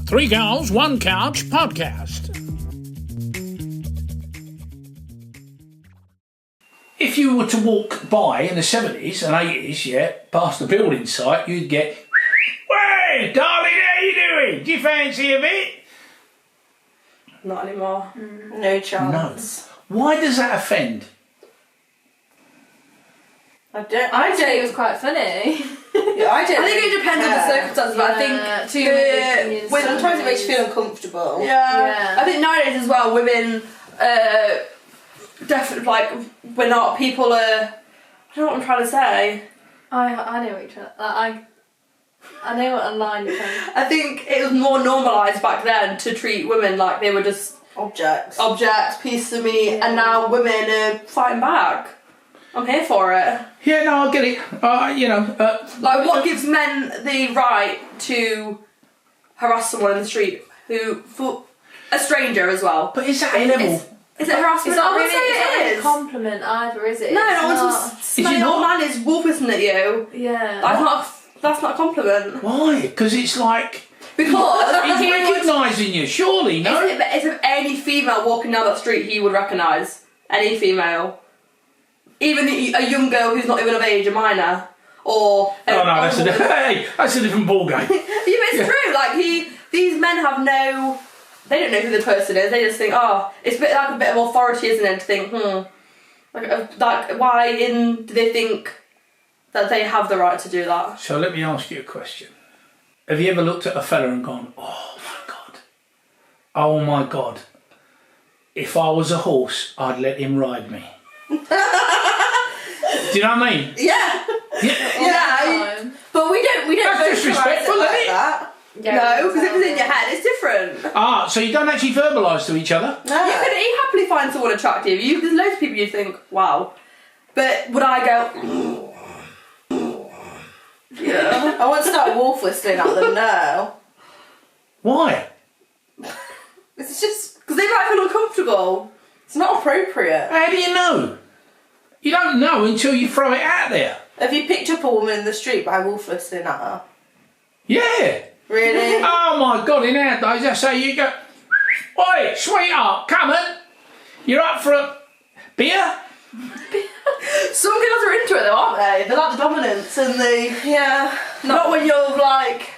Three Girls, One Couch podcast. If you were to walk by in the 70s and 80s, past the building site, you'd get, "Hey, darling, how you doing? Do you fancy a bit?" Not anymore. No chance. No. Why does that offend? I think it was quite funny. Yeah, I think it depends on the circumstances, but I think sometimes it makes you feel uncomfortable. Yeah. I think nowadays as well, women definitely, like, we're not, people are, I don't know what I'm trying to say. I know what you're trying, I know what line you're trying to. I think it was more normalised back then to treat women like they were just objects, pieces of meat, and now women are fighting back. I'm here for it. Yeah, no, I get it. Like, what gives men the right to harass someone in the street for a stranger as well? But is that a level? Is it harassment? It's not really it is. a compliment either, is it? No, smelly old man is wolfing at you. Yeah. That's not a compliment. Why? Because it's like... Because he's recognising you, surely, no? Is it any female walking down that street he would recognise? Any female? Even a young girl who's not even of age, a minor? Or... that's a different ballgame. It's true, like, these men have no... They don't know who the person is, they just think, it's a bit of authority, isn't it, to think, like why do they think that they have the right to do that? So let me ask you a question. Have you ever looked at a fella and gone, oh my God, if I was a horse, I'd let him ride me? Do you know what I mean? Yeah. But we don't That's disrespectful, isn't it? That. Yeah, no, because if it's in your head, it's different. So you don't actually verbalise to each other? No. You could happily find someone attractive. There's loads of people you think, wow. But would I go... Yeah. I won't start wolf whistling at them, no. Why? It's just... Because they might feel uncomfortable. It's not appropriate. How do you know? You don't know until you throw it out there. Have you picked up a woman in the street by wolf whistling at her? Yeah. Really? Oh my God, in our days, that's how you go, "Oi, sweetheart, come on. You're up for a beer?" Some girls are into it though, aren't they? They like the dominance and the... Yeah. Not when you're like...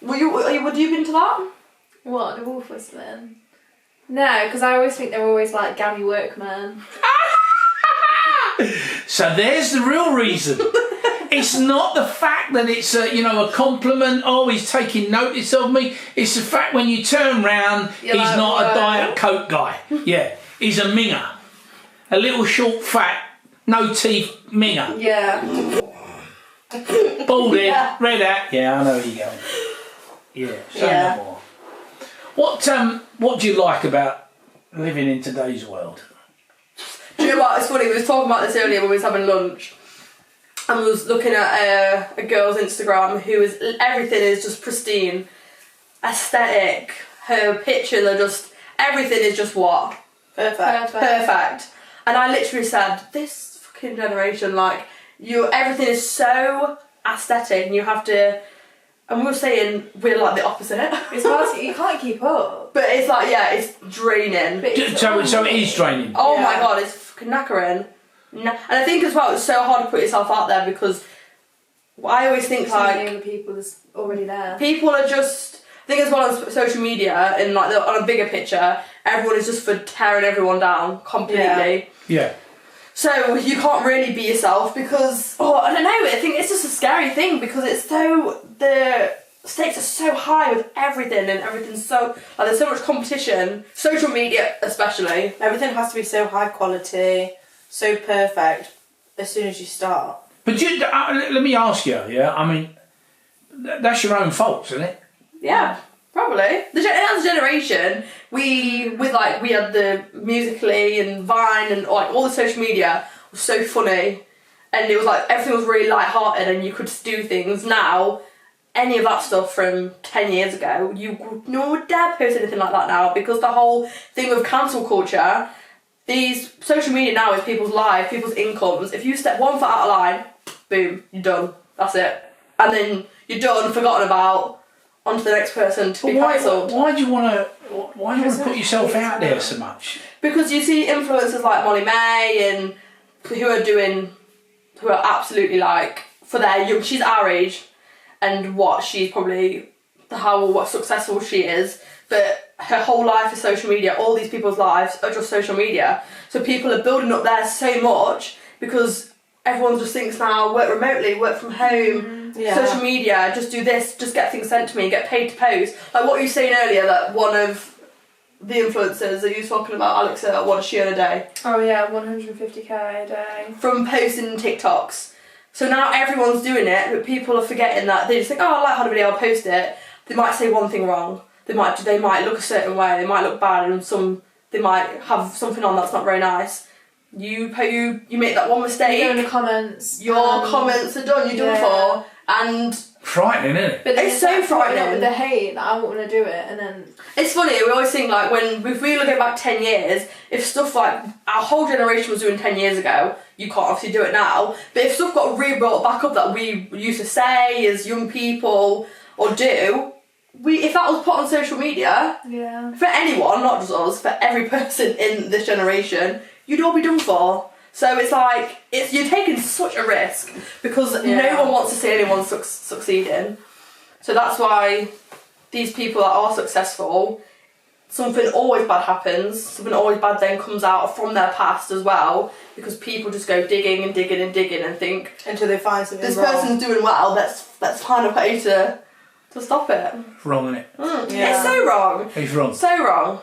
Would you be into that? What, the wolf whistling? No, because I always think they're always like gammy workmen. So there's the real reason. It's not the fact that it's a compliment. Oh, he's taking notice of me. It's the fact when you turn round, he's like, not a Diet Coke guy. Yeah, he's a minger. A little short, fat, no teeth minger. Yeah. Bald head, red hat. Yeah, I know where you're going. Yeah, say no more. What do you like about living in today's world? Do you know what? It's funny, we were talking about this earlier when we was having lunch. And we was looking at a girl's Instagram everything is just pristine, aesthetic. Her pictures are just, everything is just what? Perfect. And I literally said, this fucking generation, like, everything is so aesthetic and you have to, and we were saying we're like the opposite. It's hard, you can't keep up. But it's like, it's draining. So it is draining? Oh my God, it's fucking knackering. And I think as well, it's so hard to put yourself out there because I always think the people that's already there. People are just, I think as well on social media and like on a bigger picture, everyone is just for tearing everyone down completely. Yeah. So you can't really be yourself because, I don't know, I think it's just a scary thing because the stakes are so high with everything and everything's so, like there's so much competition, social media especially. Everything has to be so high quality. So perfect as soon as you start. But let me ask you, I mean, that's your own fault, isn't it? Yeah, probably. As a generation, we had the Musical.ly and Vine and like all the social media was so funny, and it was like everything was really light-hearted and you could do things. Now, any of that stuff from 10 years ago, no one would dare post anything like that now because the whole thing with cancel culture. These social media now is people's lives, people's incomes. If you step one foot out of line, boom, you're done. That's it. And then you're done, forgotten about. onto the next person to be Why cancelled. do you want to put yourself out there so much? Because you see influencers like Molly May and who are absolutely like, for their young, she's our age, and what successful she is, but her whole life is social media. All these people's lives are just social media. So people are building up there so much because everyone just thinks now, work remotely, work from home, social media, just do this, just get things sent to me, get paid to post. Like what you were saying earlier, that one of the influencers that you were talking about, Alexa, what does she earn a day? Oh yeah, 150k a day. From posting TikToks. So now everyone's doing it, but people are forgetting that. They just think, oh, I like how the video, I'll post it. They might say one thing wrong. They might look a certain way. They might look bad, and they might have something on that's not very nice. You make that one mistake. You go in the comments. Your comments are done. You're done for, and frightening, isn't it? But it's so frightening. With the hate that I won't want to do it, and then it's funny. We always think like if we look back 10 years, if stuff like our whole generation was doing 10 years ago, you can't obviously do it now. But if stuff got re-brought back up that we used to say as young people or do, if that was put on social media, for anyone, not just us, for every person in this generation, you'd all be done for. So it's like, you're taking such a risk because no one wants to see anyone succeeding. So that's why these people that are successful, something always bad happens, something always bad then comes out from their past as well, because people just go digging and digging and digging and think, until they find something this wrong. person's doing well, let's find a way to stop it. Wrong, isn't it? It's so wrong. He's wrong. So wrong.